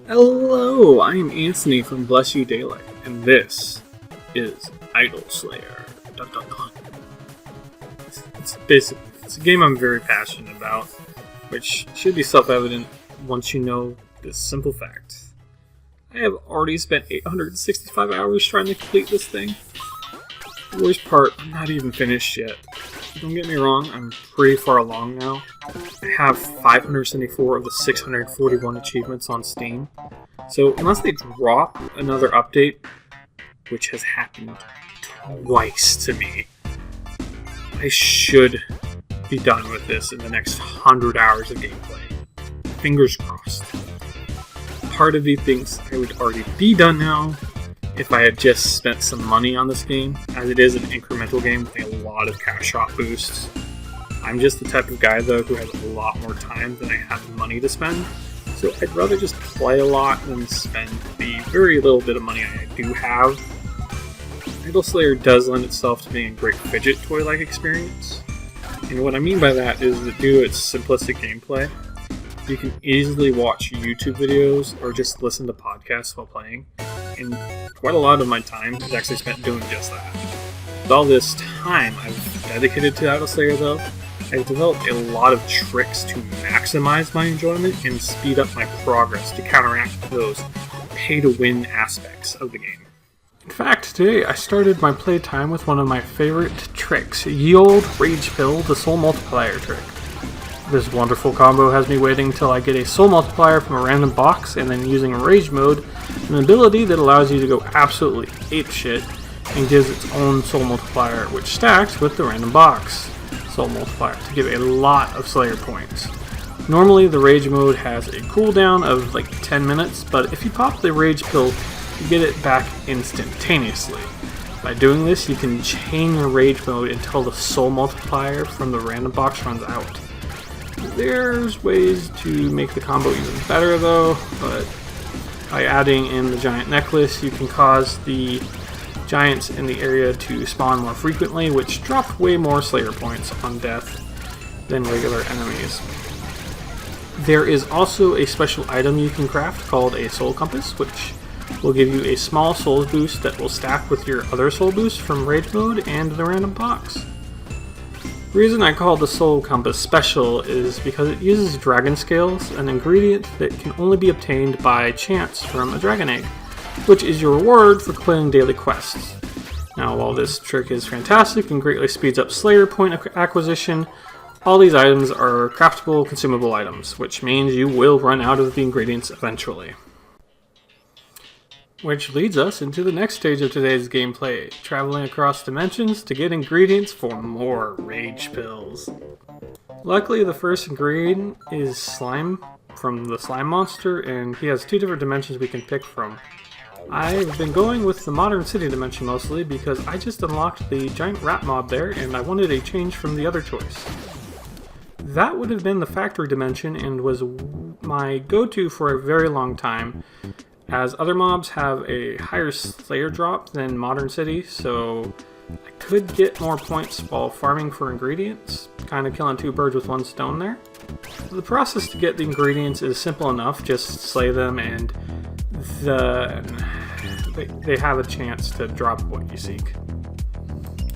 Hello, I am Anthony from Bless You Daylight, and this is Idol Slayer. Dun, dun, dun. It's a game I'm very passionate about, which should be self-evident once you know this simple fact. I have already spent 865 hours trying to complete this thing. The worst part, I'm not even finished yet. Don't get me wrong, I'm pretty far along now. I have 574 of the 641 achievements on Steam. So unless they drop another update, which has happened twice to me, I should be done with this in the next 100 hours of gameplay. Fingers crossed. Part of me thinks I would already be done now if I had just spent some money on this game, as it is an incremental game with a lot of cash shot boosts. I'm just the type of guy though who has a lot more time than I have money to spend, so I'd rather just play a lot than spend the very little bit of money I do have. Idol Slayer does lend itself to being a great fidget toy-like experience, and what I mean by that is that due to its simplistic gameplay, you can easily watch YouTube videos or just listen to podcasts while playing, and quite a lot of my time is actually spent doing just that. With all this time I've dedicated to Idol Slayer though, I've developed a lot of tricks to maximize my enjoyment and speed up my progress to counteract those pay-to-win aspects of the game. In fact, today I started my playtime with one of my favorite tricks, Ye Olde Rage Pill, the Soul Multiplier trick. This wonderful combo has me waiting until I get a Soul Multiplier from a random box, and then using Rage Mode, an ability that allows you to go absolutely apeshit and gives its own Soul Multiplier, which stacks with the random box Soul Multiplier to give a lot of Slayer points. Normally the Rage Mode has a cooldown of like 10 minutes, but if you pop the Rage Pill, you get it back instantaneously. By doing this, you can chain your Rage Mode until the Soul Multiplier from the random box runs out. There's ways to make the combo even better though, but by adding in the giant necklace, you can cause the giants in the area to spawn more frequently, which drop way more Slayer points on death than regular enemies. There is also a special item you can craft called a Soul Compass, which will give you a small soul boost that will stack with your other soul boosts from Rage Mode and the random box. The reason I call the Soul Compass special is because it uses dragon scales, an ingredient that can only be obtained by chance from a dragon egg, which is your reward for completing daily quests. Now, while this trick is fantastic and greatly speeds up Slayer point acquisition, all these items are craftable, consumable items, which means you will run out of the ingredients eventually. Which leads us into the next stage of today's gameplay, traveling across dimensions to get ingredients for more Rage Pills. Luckily, the first ingredient is slime from the slime monster, and he has two different dimensions we can pick from. I've been going with the modern city dimension mostly because I just unlocked the giant rat mob there and I wanted a change from the other choice. That would have been the factory dimension and was my go-to for a very long time, as other mobs have a higher Slayer drop than Modern City, so I could get more points while farming for ingredients, kind of killing two birds with one stone there. The process to get the ingredients is simple enough, just slay them and they have a chance to drop what you seek.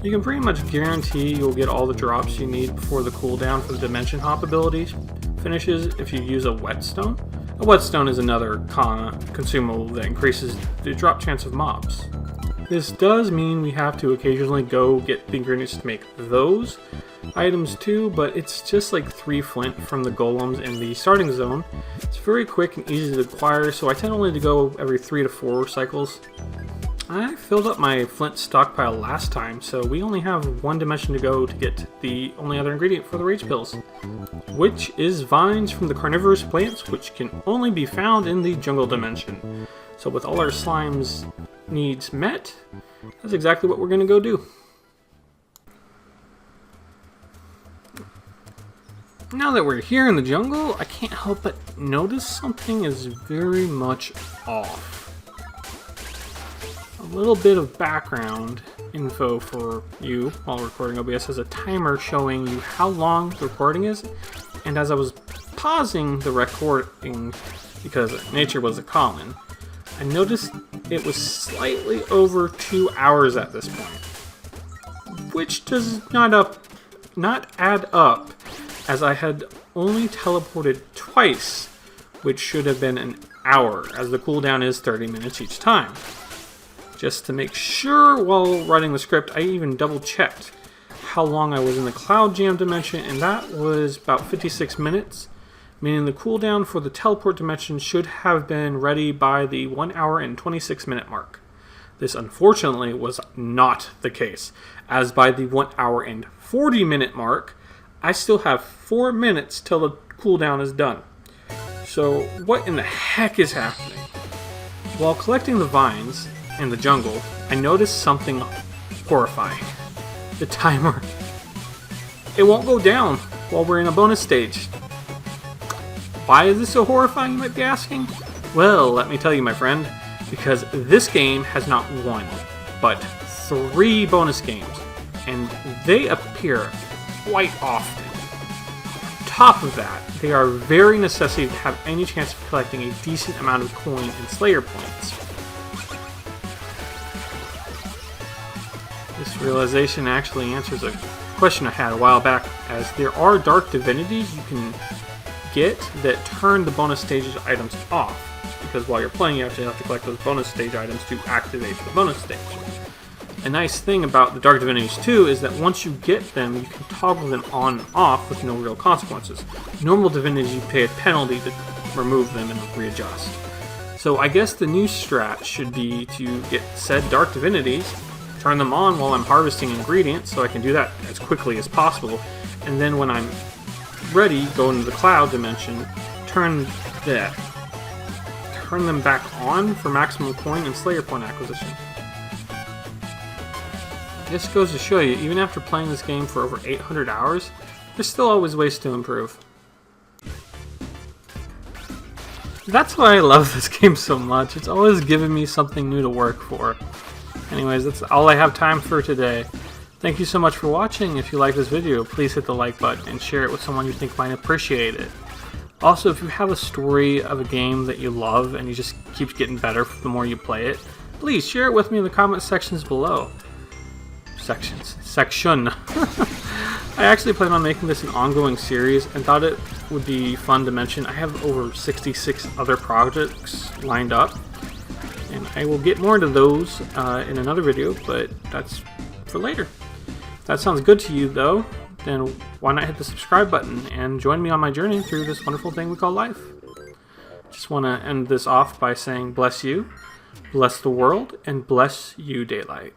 You can pretty much guarantee you'll get all the drops you need before the cooldown for the Dimension Hop ability finishes if you use a whetstone. A whetstone is another consumable that increases the drop chance of mobs. This does mean we have to occasionally go get the ingredients to make those items too, but it's just like 3 flint from the golems in the starting zone. It's very quick and easy to acquire, so I tend only to go every 3 to 4 cycles. I filled up my flint stockpile last time, so we only have one dimension to go to get the only other ingredient for the Rage Pills, which is vines from the carnivorous plants, which can only be found in the jungle dimension. So with all our slime's needs met, that's exactly what we're going to go do. Now that we're here in the jungle, I can't help but notice something is very much off. A little bit of background info for you while recording. OBS has a timer showing you how long the recording is, and as I was pausing the recording, because nature was a calling, I noticed it was slightly over 2 hours at this point, which does not add up, as I had only teleported twice, which should have been an hour, as the cooldown is 30 minutes each time. Just to make sure while writing the script, I even double checked how long I was in the Cloud Jam dimension, and that was about 56 minutes, meaning the cooldown for the teleport dimension should have been ready by the 1 hour and 26 minute mark. This unfortunately was not the case, as by the 1 hour and 40 minute mark, I still have 4 minutes till the cooldown is done. So what in the heck is happening? While collecting the vines in the jungle, I noticed something horrifying. The timer. It won't go down while we're in a bonus stage. Why is this so horrifying, you might be asking? Well, let me tell you, my friend, because this game has not one, but 3 bonus games, and they appear quite often. On top of that, they are very necessary to have any chance of collecting a decent amount of coin and Slayer points. This realization actually answers a question I had a while back, as there are dark divinities you can get that turn the bonus stages items off, because while you're playing you actually have to collect those bonus stage items to activate the bonus stage. A nice thing about the Dark Divinities too is that once you get them, you can toggle them on and off with no real consequences. Normal divinities, you pay a penalty to remove them and readjust. So I guess the new strat should be to get said Dark Divinities, turn them on while I'm harvesting ingredients, so I can do that as quickly as possible, and then when I'm ready, go into the Cloud dimension, turn them back on for maximum coin and Slayer point acquisition. This goes to show you, even after playing this game for over 800 hours, there's still always ways to improve. That's why I love this game so much. It's always giving me something new to work for. Anyways, that's all I have time for today. Thank you so much for watching. If you like this video, please hit the like button and share it with someone you think might appreciate it. Also, if you have a story of a game that you love and you just keeps getting better the more you play it, please share it with me in the comment sections below. Section. I actually plan on making this an ongoing series and thought it would be fun to mention I have over 66 other projects lined up, and I will get more into those in another video, but that's for later. If that sounds good to you though, then why not hit the subscribe button and join me on my journey through this wonderful thing we call life. Just want to end this off by saying bless you, bless the world, and bless you, daylight.